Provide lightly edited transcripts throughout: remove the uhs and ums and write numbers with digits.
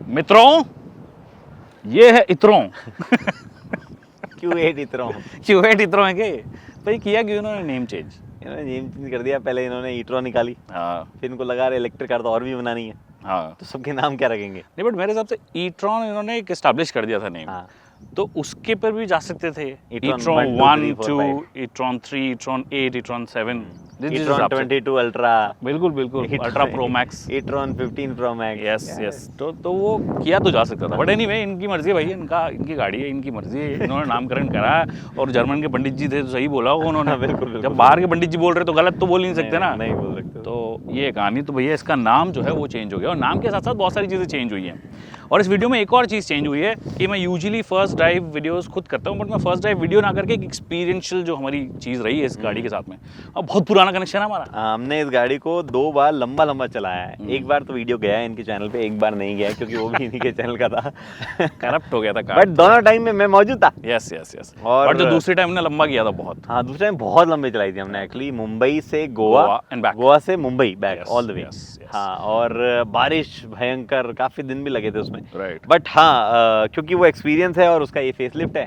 मित्रों, ये है इत्रों। Q8 इत्रों। Q8 इत्रों है के भाई, किया क्यों इन्होंने नेम चेंज? इन्होंने नेम चेंज कर दिया। पहले इन्होंने ईट्रो निकाली, हाँ फिर इनको लगा रहे इलेक्ट्रिक कार तो और भी बनानी है, हाँ। तो सबके नाम क्या रखेंगे। नहीं, बट मेरे हिसाब से ईट्रॉन इन्होंने एक एस्टैब्लिश कर दिया था नेम। हाँ, तो उसके पर भी जा सकते थे। E-tron e-tron 1, 1, 2, 3, 4, 2, e-tron 3, e-tron 8, e-tron 7, e-tron 22 ultra, बिल्कुल बिल्कुल, ultra pro max, e-tron 15 pro max. Yes yes. तो वो किया तो जा सकता था, बट एनीवे इनकी मर्जी है भाई, इनकी गाड़ी है, इनकी मर्जी है, इन्होंने नामकरण करा है। और जर्मन के पंडित जी थे तो सही बोला होगा उन्होंने। बिल्कुल। जब बाहर के पंडित जी बोल रहे तो गलत तो बोल नहीं सकते ना। नहीं बोल सकते। तो ये कहानी तो भैया, इसका नाम जो है वो चेंज हो गया, और नाम के साथ साथ बहुत सारी चीज़ें चेंज हुई हैं। और इस वीडियो में एक और चीज़ चेंज हुई है कि मैं यूजुअली फर्स्ट ड्राइव वीडियोस खुद करता हूँ, बट मैं फर्स्ट ड्राइव वीडियो ना करके एक एक्सपीरियंशियल जो हमारी चीज़ रही है इस गाड़ी के साथ में, और बहुत पुराना कनेक्शन है हमारा। हमने इस गाड़ी को 2 बार लंबा चलाया है। एक बार तो वीडियो गया है इनके चैनल पे, एक बार नहीं गया क्योंकि वो भी इन्हीं के चैनल का था। करप्ट हो गया था कार। बट दोनों टाइम में मैं मौजूद था। Yes yes yes. और और जो दूसरे टाइम ने लंबा किया था बहुत। हाँ, दूसरे टाइम बहुत लंबी चलाई थी हमने एक्चुअली, मुंबई से गोवा and back. गोवा से Mumbai back Yes, all the way. yes, yes. हाँ, और बारिश भयंकर, काफी दिन भी लगे थे उसमें। राइट। बट हाँ, क्योंकि वो एक्सपीरियंस है और उसका ये फेसलिफ्ट है,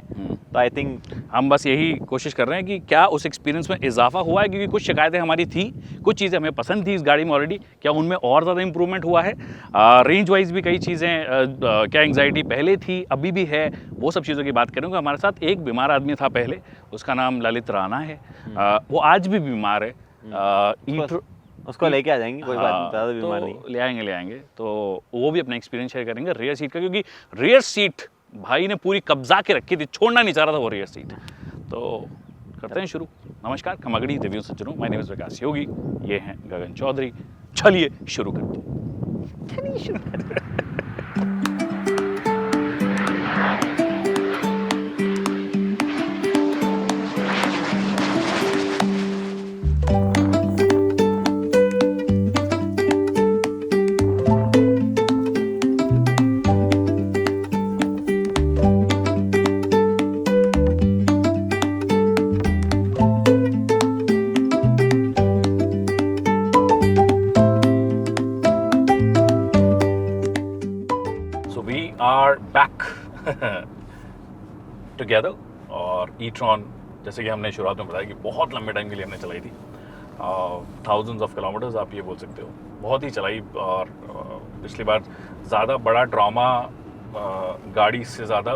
तो आई थिंक हम बस यही कोशिश कर रहे हैं कि क्या उस एक्सपीरियंस में इजाफा हुआ है, क्योंकि कुछ शिकायतें हमारी थी, कुछ चीज़ें हमें पसंद थी इस गाड़ी में ऑलरेडी, क्या उनमें और ज़्यादा इंप्रूवमेंट हुआ है। रेंज वाइज भी कई चीज़ें, क्या एंग्जाइटी पहले थी अभी भी है, वो सब चीज़ों की बात करेंगे। हमारे साथ एक बीमार आदमी था पहले, उसका नाम ललित राणा है। वो आज भी बीमार है। उसको लेके आ जाएंगे, कोई बात नहीं, ज़्यादा बीमार नहीं। तो ले आएंगे तो वो भी अपना एक्सपीरियंस शेयर करेंगे रियर सीट का, क्योंकि रियर सीट भाई ने पूरी कब्जा के रखी थी, छोड़ना नहीं चाह रहा था वो रियर सीट। तो करते हैं शुरू। नमस्कार खमगड़ी देवियों सज्जनों, माय नेम इज विकास योगी, ये हैं गगन चौधरी। चलिए शुरू करते हैं। Back together. और ई-ट्रॉन, जैसे कि हमने शुरुआत में बताया कि बहुत लंबे टाइम के लिए हमने चलाई थी, थाउजेंड्स ऑफ किलोमीटर्स आप ये बोल सकते हो, बहुत ही चलाई। और पिछली बार ज़्यादा बड़ा ड्रामा गाड़ी से ज़्यादा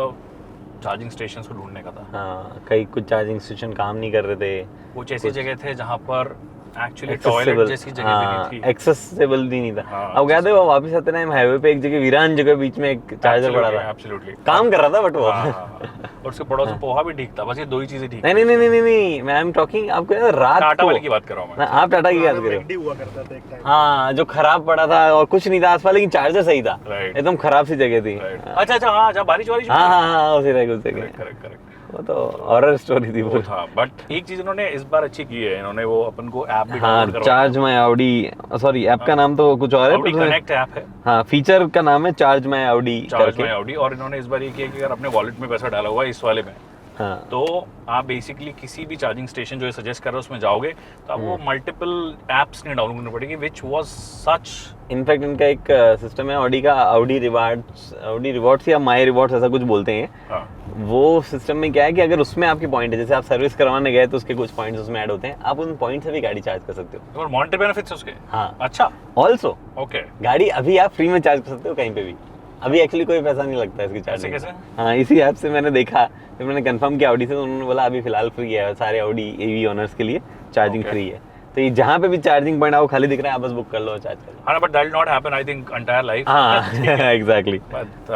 चार्जिंग स्टेशन को ढूंढने का था। हाँ, कई कुछ चार्जिंग स्टेशन काम नहीं कर रहे थे, कुछ ऐसी जगह थे जहाँ पर एक्चुअली टॉयलेट जैसी जगह भी नहीं थी, एक्सेसिबल भी नहीं था। हाँ, अब क्या था, वो वापस आते टाइम हाईवे पे एक जगह वीरान जगह बीच में एक चार्जर पड़ा था, एब्सोल्युटली काम कर रहा था, बट वो और उसके पड़ोस में पोहा भी ठीक था। बस ये दो ही चीजें ठीक। नहीं, मैं आई एम टॉकिंग, आपको याद है रात को टाटा वाले की बात कर रहा हूँ मैं। आप टाटा की बात कर रहे हुआ करता था एक टाइम। हाँ, जो खराब पड़ा था और कुछ नहीं था आसपास, लेकिन चार्जर सही था, एकदम खराब सी जगह थी। अच्छा हाँ, जब बारिश वारिश। हाँ, उसी जगह करेक्ट। वो तो हॉरर स्टोरी थी वो था। बट एक चीज इन्होंने इस बार अच्छी की है, इन्होंने वो अपन को ऐप भी हाँ, charge my Audi, sorry app का नाम तो कुछ और है, कनेक्ट ऐप है। हाँ, फीचर का नाम है चार्ज माय ऑडी करके। और इन्होंने इस बार ये किया कि अगर अपने वॉलेट में पैसा डाला हुआ है इस वाले में, हाँ, तो आप बेसिकली किसी भी चार्जिंग स्टेशन जो सजेस्ट कर रहे हो उसमें जाओगे तो आपको मल्टीपल एप्स नहीं डाउनलोड करनी पड़ेगी, विच वाज सच। इनफैक्ट इनका एक सिस्टम है ऑडी का, ऑडी रिवॉर्ड्स या माय रिवॉर्ड्स ऐसा कुछ बोलते हैं। हाँ। वो सिस्टम में क्या है कि अगर उसमें आपके पॉइंट है, जैसे आप सर्विस करवाने गए तो उसके कुछ पॉइंट्स उसमें ऐड होते हैं, आप उन पॉइंट से भी गाड़ी चार्ज कर सकते हो। और मॉनेटरी बेनिफिट्स है उसके? हाँ। अच्छा, ऑल्सो ओके। गाड़ी अभी आप फ्री में चार्ज कर सकते हो कहीं पे भी, अभी एक्चुअली कोई पैसा नहीं लगता है इसकी चार्जिंग। कैसे? हाँ, इसी ऐप से मैंने देखा, जब मैंने कंफर्म किया ऑडी से, तो उन्होंने बोला अभी फिलहाल फ्री है, सारे ऑडी ईवी ओनर्स के लिए चार्जिंग फ्री है। तो ये जहाँ पे भी चार्जिंग पॉइंट आपको खाली दिख रहा है, आप बस बुक कर लो, चार्ज कर लो। हाँ, but that will not happen I think entire life. हाँ, एग्जैक्टली। बट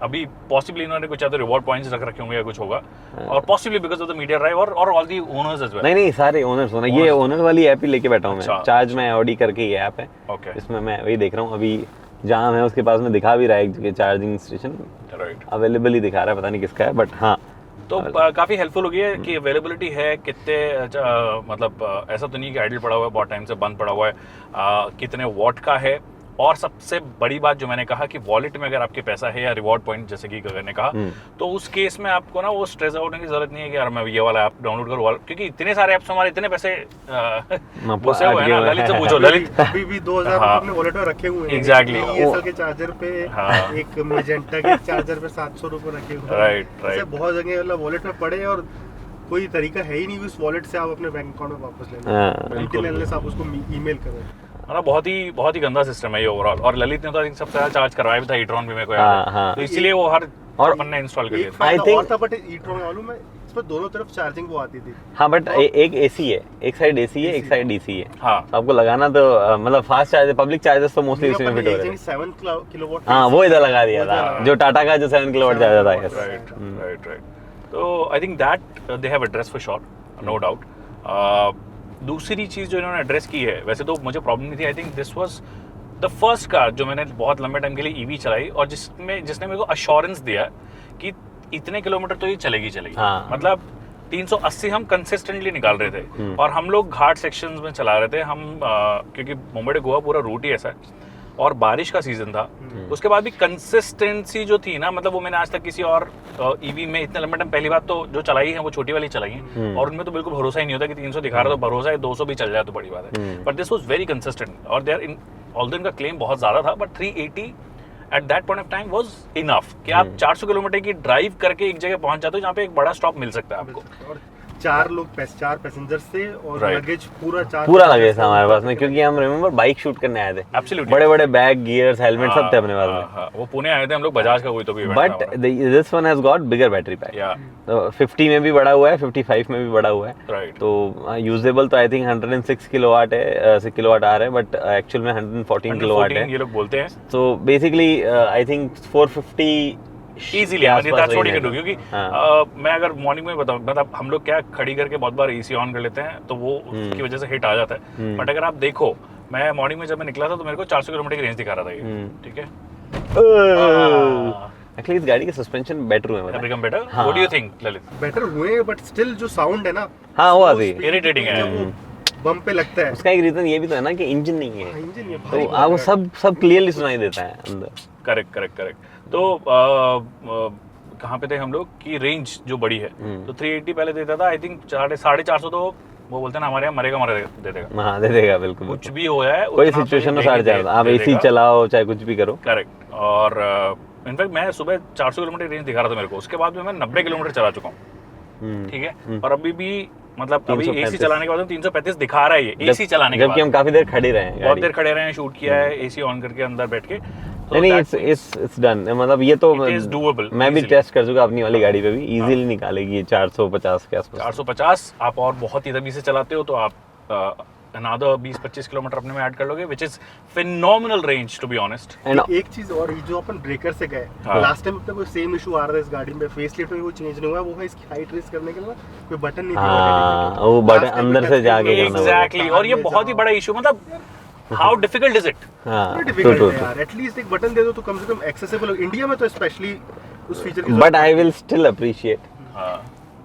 अभी पॉसिबली इन्होंने कुछ तो रिवॉर्ड पॉइंट्स रख रखे होंगे या कुछ होगा, और possibly because of the media drive और all the owners as well. नहीं, सारे ओनर्स होना, ये ओनर वाली ऐप ही लेके बैठा हूँ मैं, चार्ज माय ऑडी करके ये ऐप है। ओके, इसमें मैं वही देख रहा हूँ, अभी जहाँ है उसके पास में दिखा भी रहा है एक जगह चार्जिंग स्टेशन, राइट, अवेलेबल ही दिखा रहा है, पता नहीं किसका है, बट हाँ। तो काफ़ी हेल्पफुल हो गई है कि अवेलेबिलिटी है, कितने मतलब ऐसा तो नहीं कि आइडल पड़ा हुआ है बहुत टाइम से, बंद पड़ा हुआ है, कितने वॉट का है, और सबसे बड़ी बात जो मैंने कहा कि वॉलेट में अगर आपके पैसा है या रिवॉर्ड पॉइंट जैसे कि गगन ने कहा, तो उस केस में आपको ना वो स्ट्रेस आउट होने की जरूरत नहीं है कि यार मैं ये वाला ऐप डाउनलोड करूँ, क्योंकि इतने सारे ऐप्स हमारे इतने पैसे घुसे हुए हैं ना। ललित से पूछो, ललित अभी भी 2000 अपने वॉलेट में रखे हुए हैं। एग्जैक्टली, एयरसेल के चार्जर पे, एक मैजेंटा के चार्जर पे 700 रुपए रखे हुए हैं। राइट। बहुत जगह मतलब वॉलेट में पड़े और कोई तरीका है ही नहीं उस वॉलेट से आप अपने बैंक अकाउंट में वापस लेना, बिल्कुल आप उसको ईमेल करें। ना बहुत ही गंदा सिस्टम है ये ओवरऑल। और ललित ने तो सबसे ज्यादा चार्ज करवाया भी था ई-ट्रॉन भी, मेरे को याद है, तो इसलिए वो हर बंदा इंस्टॉल कर लिया था। आई थिंक बट ई-ट्रॉन मालूम है इस पर दोनों तरफ चार्जिंग वो आती थी। हाँ बट एक एसी है, एक साइड एसी है, एक साइड डीसी है। हाँ, तो आपको लगाना तो मतलब फास्ट चार्जर, पब्लिक चार्जर्स तो मोस्टली उसमें फिट हो रहे हैं। 7 किलोवाट, हाँ वो इधर लगा दिया था, जो टाटा का जो 7 किलोवाट चार्जर था। Yes, right. तो I think that they have address for sure, no doubt. दूसरी चीज़ जो इन्होंने एड्रेस की है, वैसे तो मुझे प्रॉब्लम नहीं थी, I think this was the first car जो मैंने बहुत लंबे टाइम के लिए ईवी चलाई और जिसने मेरे को अश्योरेंस दिया कि इतने किलोमीटर तो ये चलेगी। हाँ। मतलब 380 हम कंसिस्टेंटली निकाल रहे थे और हम लोग घाट सेक्शंस में चला रहे थे हम, क्योंकि मुंबई से गोवा पूरा रूट ही ऐसा है और बारिश का सीजन था। उसके बाद भी कंसिस्टेंसी जो थी ना, मतलब वो मैंने आज तक किसी और ईवी में इतने लंबे टाइम, पहली बात तो जो चलाई है वो छोटी वाली चलाई है और उनमें तो बिल्कुल भरोसा ही नहीं होता कि 300 दिखा रहा तो भरोसा है 200 भी चल जाए तो बड़ी बात है। But this was very consistent और देयर इन ऑल्दो इनका क्लेम बहुत ज्यादा था, but 380 at that point of time was enough कि आप 400 किलोमीटर की ड्राइव करके एक जगह पहुंच जाते हो जहाँ पे एक बड़ा स्टॉप मिल सकता है आपको। और 4 पैसेंजर से और लगेज पूरा लगेज था हमारे पास में, क्योंकि हम रिमेंबर बाइक शूट करने आए थे। एब्सोल्युटली, बड़े बैग, गियर्स, हेलमेट सब थे अपने पास में। वो पुणे आए थे हम लोग, बजाज का कोई तो भी इवेंट था। But this one has got bigger battery pack, तो 50 में भी बड़ा हुआ है, 55 में भी बड़ा हुआ है। राइट। तो यूजेबल तो आई थिंक 106 किलोवाट है, 6 किलोवाट आ रहा है, बट एक्चुअल में 114 किलोवाट है ये लोग बोलते हैं। तो basically I think 450 easily that's what you can do, क्योंकि मैं अगर मॉर्निंग में बताऊं, मतलब हम लोग क्या खड़ी करके बहुत बार एसी ऑन कर लेते हैं तो वो उसकी वजह से हिट आ जाता है। बट अगर आप देखो, मैं मॉर्निंग में जब मैं निकला था तो मेरे को 400 किलोमीटर की रेंज दिखा रहा था ये, ठीक है। एक्चुअली इस गाड़ी के सस्पेंशन बेटर हुए हैं, become better. What do you think Lalit? Better हुए बट स्टिल जो साउंड है ना, हाँ वो आती इरिटेटिंग है, बम पे लगता है। उसका एक रीजन ये भी तो है ना कि इंजन नहीं है, इंजन ये तो आपको सब क्लियरली सुनाई देता है अंदर। करेक्ट। तो कहाँ पे थे हम लोग कि रेंज जो बड़ी है, तो 380 पहले देता था, आई थिंक 450 तो वो बोलते हैं ना हमारे यहाँ मरेगा दे देगा। हाँ दे देगा, बिल्कुल कुछ भी हो जाए, कोई सिचुएशन में 450 आप एसी चलाओ चाहे कुछ भी करो। करेक्ट। और इनफैक्ट मैं सुबह 400 किलोमीटर रेंज दिखा रहा था मेरे को, उसके बाद में मैं 90 किलोमीटर चला चुका हूँ, ठीक है। और अभी भी मतलब अभी एसी चलाने के बाद 335 दिखा रहा है ये, एसी चलाने के बाद, जबकि हम काफी देर खड़े रहे हैं, बहुत देर खड़े रहे हैं, शूट किया है एसी ऑन करके अंदर बैठ के। नहीं इट्स डन, मतलब ये तो मैं भी टेस्ट कर चुका अपनी वाली गाड़ी पे भी, इजीली निकालेगी ये 450 के आसपास। 450 आप और बहुत ही तभी से चलाते हो तो आप another 20-25 किलोमीटर अपने में ऐड कर लोगे, which is phenomenal range to be honest। एक चीज और, जो अपन ब्रेकर से गए लास्ट टाइम अपने को सेम इशू आ रहा था इस गाड़ी में, फेसलिफ्ट में वो चेंज नहीं हुआ, वो है इसकी हाइट रेस करने के लिए कोई बटन नहीं था, वो बटन अंदर से जाके करना। एग्जैक्टली, और ये बहुत ही बड़ा इशू, मतलब how difficult is it? Difficult है यार, एटलीस्ट एक बटन दे दो तो कम से कम एक्सेसिबल हो। इंडिया में तो स्पेशली उस फीचर की, but I will still appreciate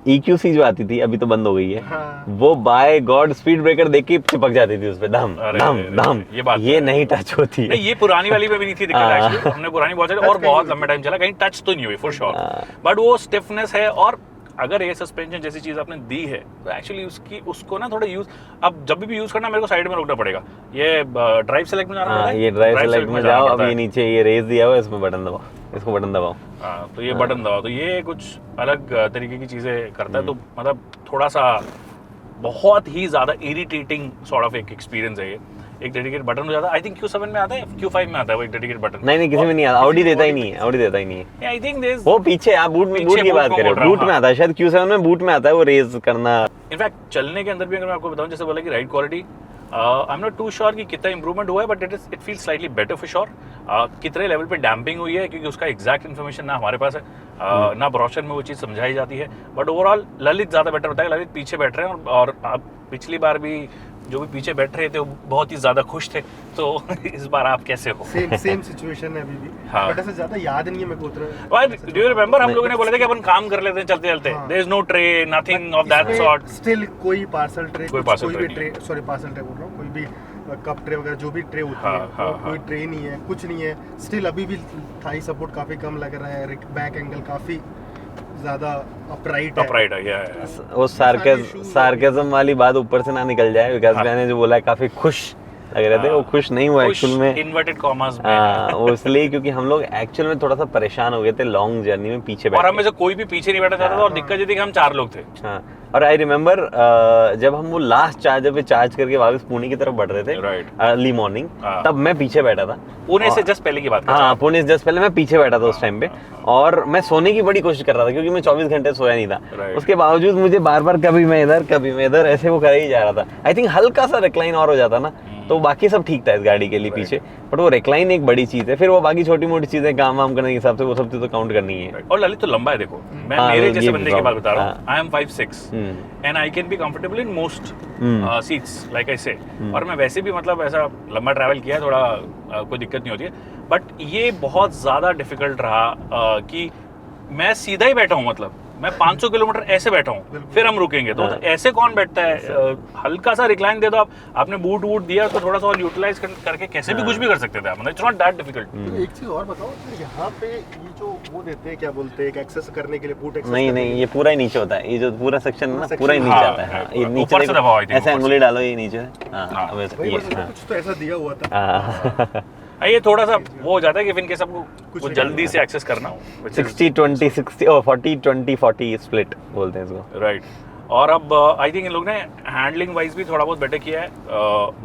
EQC जो आती थी, अभी तो बंद हो गई है, वो बाय गॉड स्पीड ब्रेकर देख के चिपक जाती थी उस पे, दम ये नहीं टच होती है। ये पुरानी वाली में भी नहीं थी दिक्कत एक्चुअली, हमने पुरानी बहुत और बहुत लंबे टाइम चला, कहीं टच तो नहीं हुई फॉर श्योर, बट वो स्टिफनेस है। और अगर ये सस्पेंशन जैसी चीज आपने दी है तो एक्चुअली उसको ना थोड़ा यूज, अब जब भी यूज करना मेरे को साइड में रोकना पड़ेगा। ये ड्राइव सेलेक्ट में जाना है, ये ड्राइव सेलेक्ट में जाओ, अब ये नीचे ये रेस दिया हुआ है, इसमें बटन दबाओ, इसको बटन दबाओ, तो ये बटन दबाओ, तो ये कुछ अलग तरीके की चीजें करता है। तो मतलब थोड़ा सा बहुत ही ज्यादा इरिटेटिंग सॉर्ट ऑफ एक एक्सपीरियंस है ये। एक डेडिकेटेड बटन हो जाता है, आई थिंक Q7 में आता है, Q5 में आता है वो एक डेडिकेटेड बटन। नहीं किसी में नहीं आता, ऑडी देता ही नहीं है, ऑडी देता ही नहीं है। आई थिंक दिस वो पीछे आप बूट की बात कर रहे हो, बूट में आता है शायद, Q7 में बूट में आता है वो रेस करना। इनफैक्ट चलने के अंदर भी अगर मैं आपको बताऊं, जैसे बोला कि ride quality, I am not too sure कि कितना इंप्रूवमेंट हुआ है, but it feels slightly better for sure. कितने लेवल पे डैम्पिंग हुई है, क्योंकि उसका एग्जैक्ट इन्फॉर्मेशन ना हमारे पास है, ना ब्रोशर में वो चीज़ समझाई जाती है, बट ओवरऑल ललित ज़्यादा बेटर होता है। ललित पीछे बैठ रहे हैं और आप पिछली बार भी जो भी पीछे बैठ रहे थे वो बहुत ही ज़्यादा खुश थे, तो इस बार आप कैसे हो? सेम सिचुएशन है अभी भी, बट ऐसे ज़्यादा याद नहीं है मेरे को उतना। डू यू रिमेंबर हम लोगों ने बोला था कि अपन काम कर लेते हैं चलते चलते, there is no tray, nothing of that sort. Still कोई पार्सल ट्रे, कोई parcel tray sorry parcel tray बोल रहा हूँ, कोई भी कप ट्रे वगैरह जो भी ट्रे होती है, और कोई ट्रे नहीं है, कुछ नहीं है, स्टिल अभी भी थाई सपोर्ट काफी कम लग रहा है, बैक एंगल काफी ज्यादा अपराइट है। वो सार्केज्म वाली बात ऊपर से ना निकल जाए, विकास भैया ने जो बोला है काफी खुश लग रहे थे, वो खुश नहीं हुआ एक्चुअल में, इन्वर्टेड कॉमर्स में। वो इसलिए क्योंकि हम लोग एक्चुअल में थोड़ा सा परेशान हो गए थे लॉन्ग जर्नी में पीछे बैठ और हमें से कोई भी पीछे नहीं बैठा चाहता था, और दिक्कत ये थी कि हम 4 लोग थे। हाँ, और आई रिमेम्बर जब हम वो लास्ट चार्जर पे चार्ज करके वापस पुणे की तरफ बढ़ रहे थे अर्ली मॉर्निंग, तब मैं पीछे बैठा था। पुणे से जस्ट पहले की बात कर रहा हूं। हाँ, पुणे से जस्ट पहले मैं पीछे बैठा था उस टाइम पे, और मैं सोने की बड़ी कोशिश कर रहा था क्योंकि मैं 24 घंटे सोया नहीं था। उसके बावजूद मुझे बार बार कभी मैं इधर ऐसे वो कर ही जा रहा था। आई थिंक हल्का सा रिक्लाइन और हो जाता ना तो बाकी सब ठीक था इस गाड़ी के लिए पीछे, बट वो रिक्लाइन एक बड़ी चीज है, फिर वो बाकी छोटी मोटी चीजें काम वाम करने के हिसाब से वो सब तो काउंट करनी है। और ललित तो लंबा है, देखो मैं मेरे जैसे बंदे की बात बता रहा हूँ, I am 5'6" and I can be comfortable in most seats like I से, और मैं वैसे भी मतलब ऐसा लंबा ट्रैवल किया है, थोड़ा कोई दिक्कत नहीं होती है, बट ये बहुत ज्यादा डिफिकल्ट रहा कि मैं सीधा ही बैठा हूँ, मतलब मैं 500 किलोमीटर ऐसे बैठा हूँ, फिर हम रुकेंगे तो ऐसे कौन बैठता है। हल्का सा रिक्लाइन दे दो आप, आपने बूट वूट दिया तो थोड़ा सा और यूटिलाइज करके कैसे भी कुछ भी कर सकते थे आप, मतलब इट्स नॉट दैट डिफिकल्ट। एक चीज और बताओ, यहाँ पे ये जो वो देते हैं क्या बोलते हैं एक्सेस करने के लिए, बूट एक्सेस नहीं, ये पूरा ही नीचे होता है, ये जो पूरा सेक्शन है ना पूरा ही नीचे आता है। ये नीचे ऐसे अंगुली डालो, ये नीचे कुछ तो ऐसा दिया हुआ था। ये थोड़ा सा वो हो जाता है कि इनके सबको कुछ जल्दी से एक्सेस करना हो। 60-20-60 और 40-20-40 स्प्लिट बोलते हैं इसको, राइट। और अब आई थिंक इन लोग ने हैंडलिंग वाइज भी थोड़ा बहुत बेटर किया है।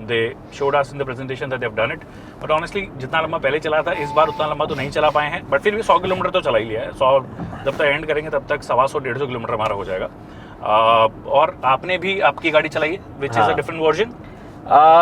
They showed us in the presentation that they have done it, but honestly जितना लंबा पहले चला था इस बार उतना लंबा तो नहीं चला पाए हैं, बट फिर भी 100 किलोमीटर तो चला ही लिया है। 100 जब तक एंड करेंगे तब तक 125-150 किलोमीटर हमारा हो जाएगा। और आपने भी आपकी गाड़ी चलाई है which is a different version.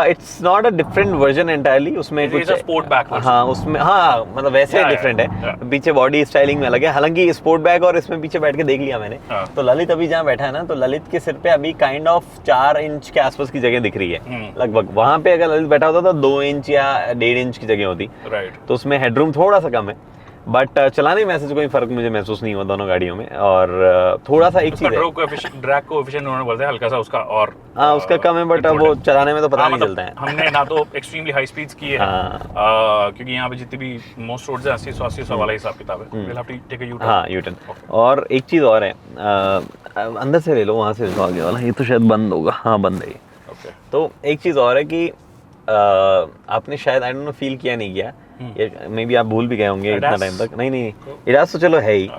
It's not a different version entirely, उसमें कुछ स्पोर्ट बैक। हाँ उसमें, हाँ मतलब वैसे डिफरेंट है, पीछे बॉडी स्टाइलिंग में अलग है। हालांकि स्पोर्ट बैग और इसमें पीछे बैठ के देख लिया मैंने, तो ललित अभी जहाँ बैठा है ना, तो ललित के सिर पे अभी काइंड ऑफ 4 इंच के आसपास की जगह दिख रही है लगभग। वहां पे अगर ललित बैठा होता तो 2 इंच या 1.5 इंच की जगह होती, तो उसमें हेडरूम थोड़ा सा कम है, बट चलाने में ऐसे कोई फर्क मुझे महसूस नहीं हुआ दोनों गाड़ियों में। और थोड़ा सा एक चीज है, ड्रैग कोएफिशिएंट उन्होंने बोलते हैं हल्का सा उसका, और हाँ उसका कम है, बट वो चलाने में तो पता नहीं चलता है। हमने ना तो एक्सट्रीमली हाई स्पीड्स की है, क्योंकि यहाँ पे जितनी भी मोस्ट रोड्स हैं 80-100 वाला हिसाब किताब है, we'll have to take a U-turn। हाँ U-turn। और एक चीज और है, अंदर से ले लो, वहां से आगे वाला, ये तो शायद बंद होगा, हाँ बंद है ये। तो एक चीज और है कि आपने शायद आई डोंट नो फील किया नहीं किया, मे बी आप भूल भी गए होंगे इतना टाइम तक। नहीं इडास तो चलो है ही,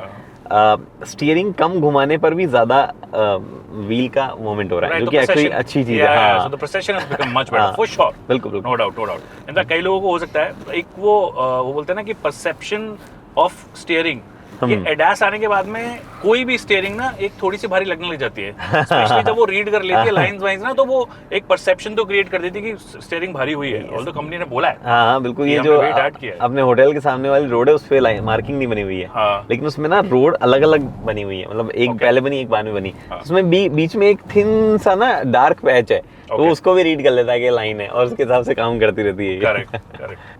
स्टीयरिंग कम घुमाने पर भी ज्यादा व्हील का मूवमेंट हो रहा है, जो कि एक्चुअली अच्छी चीज है। हाँ, so the precision has become much better for sure, बिल्कुल नो डाउट। इनफैक्ट कई लोगों को हो सकता है एक वो बोलते हैं ना कि परसेप्शन ऑफ स्टीयरिंग, ये एडास आने के बाद में कोई भी स्टीयरिंग ना एक थोड़ी सी भारी लगने लग जाती है, स्पेशली जब वो रीड कर लेती है लाइंस वाइंस ना, तो वो एक परसेप्शन तो क्रिएट कर देती है कि स्टीयरिंग भारी हुई है। ऑल्दो कंपनी ने बोला है, हाँ बिल्कुल, ये जो अपने होटल के सामने वाली रोड है उस पे मार्किंग नहीं बनी हुई है, लेकिन उसमें ना रोड अलग अलग बनी हुई है, मतलब एक पहले बनी एक बाद में बनी, उसमें बीच में एक थिन सा ना डार्क पैच है, तो उसको भी रीड कर लेता है कि लाइन है, और उसके हिसाब से काम करती रहती है। करेक्ट।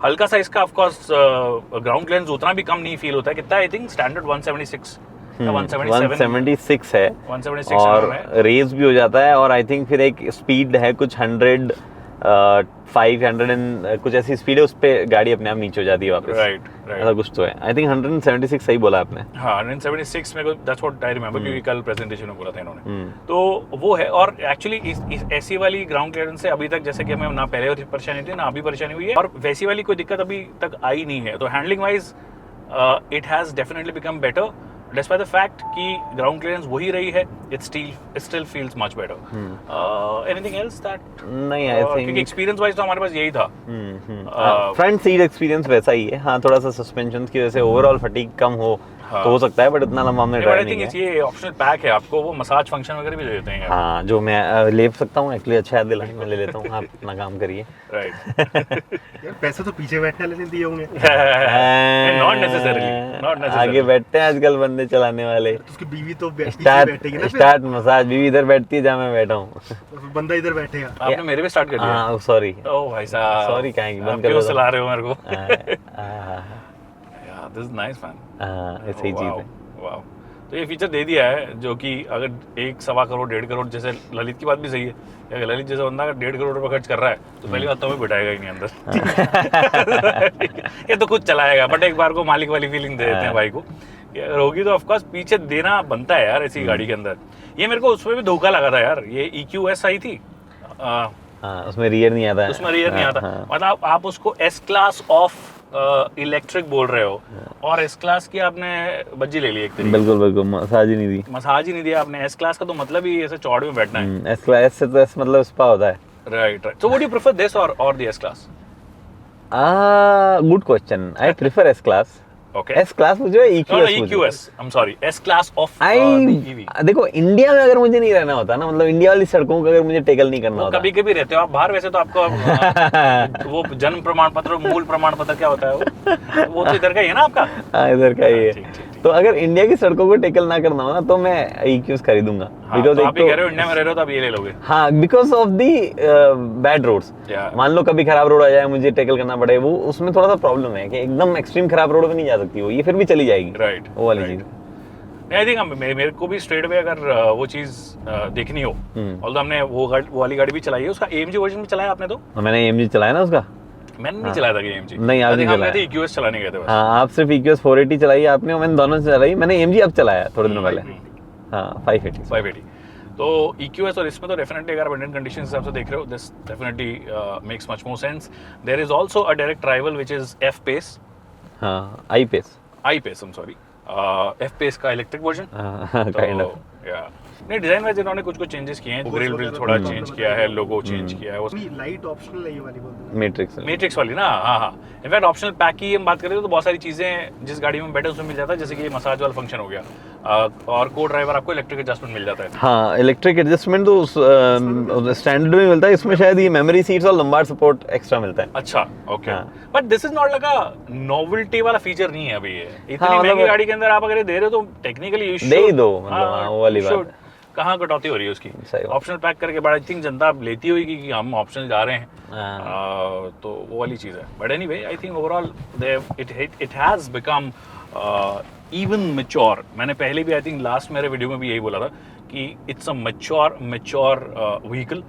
हल्का सा इसका ऑफ कोर्स ग्राउंड क्लियरेंस उतना भी कम नहीं फील होता है। कितना आई थिंक स्टैंडर्ड 176 या 176 है, 176 और रेस भी हो जाता है, और आई थिंक फिर एक स्पीड है कुछ 500 एंड कुछ ऐसी स्पीड है, उस पे गाड़ी अपने आप नीचे हो जाती है वापस। राइट ऐसा कुछ तो है। आई थिंक 176 सही बोला आपने। हाँ 176 में दैट्स व्हाट आई रिमेंबर, क्योंकि कल प्रेजेंटेशन में बोला था इन्होंने। तो वो है, और एक्चुअली इस ऐसी वाली ग्राउंड क्लियरेंस से अभी तक जैसे कि हमें ना पहले परेशानी थी ना अभी परेशानी हुई है, और वैसी वाली कोई दिक्कत अभी तक आई नहीं है। तो handling wise it has definitely become better despite the fact कि ground clearance वही रही है, it still feels much better। Anything else that नहीं, I think क्योंकि experience wise तो हमारे पास यही था। फ्रंट सीट एक्सपीरियंस वैसा ही है, हाँ थोड़ा सा सस्पेंशन की वजह से ओवरऑल फटीग कम हो तो हो सकता है, बट इतना लंबा हमने ड्राइव नहीं किया। ये ऑप्शनल पैक है, आपको वो मसाज फंक्शन वगैरह भी दे देते हैं। हाँ जो मैं ले सकता हूँ, एक्चुअली अच्छा दिला मैं ले लेता हूँ, आप अपना काम करिए। राइट। यार पैसे तो पीछे बैठने वाले ने दिए होंगे। Not necessary. आगे बैठते हैं आजकल बंदे चलाने वाले। उसकी बीवी तो बैठेगी ना, स्टार्ट मसाज बीवी इधर बैठती है जहाँ मैं बैठा हूँ, बंदा इधर बैठेगा। आपने मेरे भी स्टार्ट कर दिया। हाँ सॉरी। ओह भाई साहब सॉरी, कहेंगे बंद कर दो, चला रहे हो मेरे को। हाँ दिस इज नाइस मैन। हाँ ऐसी चीज है। वाओ। तो ये फीचर दे दिया है, जो कि अगर 1-1.25 करोड़ 1.5 करोड़, जैसे ललित की बात भी सही है, अगर ललित जैसा बंदा अगर 1.5 करोड़ रुपए खर्च कर रहा है तो पहली बात तो हमें बिठाएगा ही नहीं अंदर। ये तो खुद चलाएगा, बट एक बार को मालिक वाली फीलिंग दे देते हैं भाई को कि अगर होगी तो ऑफकोर्स पीछे देना बनता है यार ऐसी गाड़ी के अंदर। ये मेरे को उसमें भी धोखा लगा था यार, ये EQS आई थी, उसमें रियर नहीं आता, उसमें रियर नहीं आता, मतलब आप उसको S क्लास ऑफ इलेक्ट्रिक बोल रहे हो और S क्लास की आपने बज्जी ले ली एक तरीके। बिल्कुल बिल्कुल, मसाज ही नहीं दी, मसाज ही नहीं दिया आपने। S क्लास का तो मतलब ही ऐसे चौड़ में बैठना है। एस क्लास से तो एस मतलब स्पा होता है। Right right. So what do you prefer, this or the S class? Good question. I prefer S class. Okay, S class मुझे EQS, I am sorry, S class of EV। देखो India में अगर मुझे नहीं रहना होता ना, मतलब इंडिया वाली सड़कों का अगर मुझे टेकल नहीं करना होता, कभी कभी रहते हो आप बाहर, वैसे तो आपको वो जन्म प्रमाण पत्र, मूल प्रमाण पत्र क्या होता है वो तो इधर का ही है ना आपका? हाँ इधर का ही है। ठीक, ठीक, तो अगर इंडिया की सड़कों को टेकल ना करना हो ना तो मैं EQS खरीदूंगा। हाँ, तो आप ही कह रहे हो इंडिया में रह रहे हो तो आप ये ले लोगे? हाँ, because of the bad roads. मान लो कभी खराब रोड आ जाए, मुझे टेकल करना पड़े, वो उसमें थोड़ा सा प्रॉब्लम है कि एकदम एक्सट्रीम खराब रोड पे नहीं जा सकती वो, ये फिर भी चली जाएगी। राइट, वो वाली चीज। आई थिंक मेरे को भी स्ट्रेट वे अगर वो चीज देखनी हो, ऑल्दो हमने वो वाली गाड़ी भी चलाई है, उसका AMG वर्जन भी चलाया आपने? तो मैंने AMG चलाया ना उसका। मैंने नहीं चलाया था कि AMG। नहीं, आप नहीं चलाया। EQS चलाने गए थे बस। हाँ, आप सिर्फ EQS 480 चलाई है आपने, मैंने दोनों चलाई। मैंने AMG अब चलाया थोड़े दिनों पहले। हाँ 580। तो EQS और इसमें तो डेफिनेटली अगर अबंडेंट कंडीशन हिसाब से देख रहे हो, this definitely makes much more sense. There is also a direct rival which is F-Pace। हाँ, I-Pace, I am sorry, F-Pace का इलेक्ट्रिक वर्जन। Kind of. या नहीं, डिजाइन वाइज इन्होंने कुछ चेंजेस किए हैं, ग्रिल थोड़ा चेंज किया है, लोगो चेंज किया है, भी लाइट ऑप्शनल है ये वाली बोल। मैट्रिक्स वाली ना। हाँ हाँ, इनफैक्ट ऑप्शनल पैक की हम बात करें तो बहुत सारी चीजें जिस गाड़ी में बैठे उसमें मिल जाता है, जैसे कि ये मसाज वाला फंक्शन हो गया, और को ड्राइवर आपको इलेक्ट्रिक एडजस्टमेंट मिल जाता है। हाँ, इलेक्ट्रिक एडजस्टमेंट तो स्टैंडर्ड में मिलता है, इसमें शायद ये मेमोरी सीट्स और लंबार सपोर्ट एक्स्ट्रा मिलता है। अच्छा, okay, but this is not like a novelty वाला फीचर नहीं है अभी ये। इतनी महंगी गाड़ी के अंदर आप अगर दे रहे हो तो टेक्निकली यू शुड दे ही दो, मतलब वो वाली बात है। कहाँ कटौती हो रही है उसकी? ऑप्शनल पैक करके बड़ा, आई थिंक जनता लेती होगी कि हम ऑप्शनल जा रहे हैं, तो वो वाली चीज़ है। But anyway I think overall it has become even mature. मैंने पहले भी आई थिंक लास्ट मेरे वीडियो में भी यही बोला था कि इट्स अ मैच्योर व्हीकल,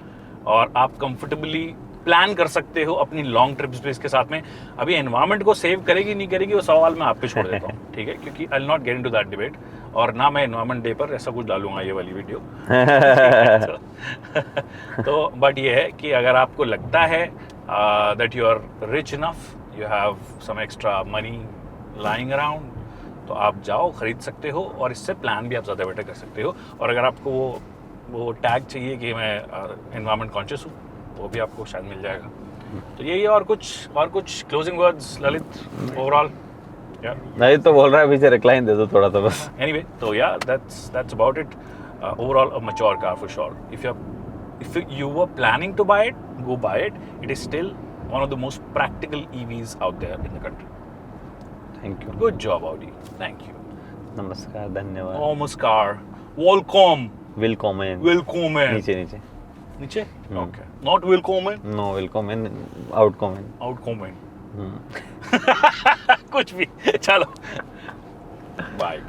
और आप कंफर्टेबली प्लान कर सकते हो अपनी लॉन्ग ट्रिप्स पे इसके साथ में। अभी एनवायरनमेंट को सेव करेगी नहीं करेगी वो सवाल मैं आप पे छोड़ देता हूँ, ठीक है, क्योंकि I will not get into that debate, और ना मैं एनवायरनमेंट डे पर ऐसा कुछ डालूंगा ये वाली वीडियो। तो बट ये है कि अगर आपको लगता है that you are rich enough, you have some extra money lying around, तो आप जाओ खरीद सकते हो, और इससे प्लान भी आप ज़्यादा बेटर कर सकते हो। और अगर आपको वो टैग चाहिए कि मैं एनवायरनमेंट कॉन्शियस हूँ, वो भी आपको शायद मिल जाएगा। तो यही है। और कुछ क्लोजिंग वर्ड्स ललित ओवरऑल? नहीं तो बोल रहा है पीछे रिक्लाइन दे दो थोड़ा तो बस। एनीवे, तो या that's about it. Overall a mature car for sure. If you were planning to buy it, go buy it. It is still one of the most practical EVs out there in the country. Thank you. Good job, Audi. Thank you. नमस्कार, धन्यवाद। Namaskar. Welcome. Willkommen. Willkommen. नीचे? Okay. Not willkommen? No, willkommen. Outkommen. Outkommen. कुछ भी। चलो। Bye.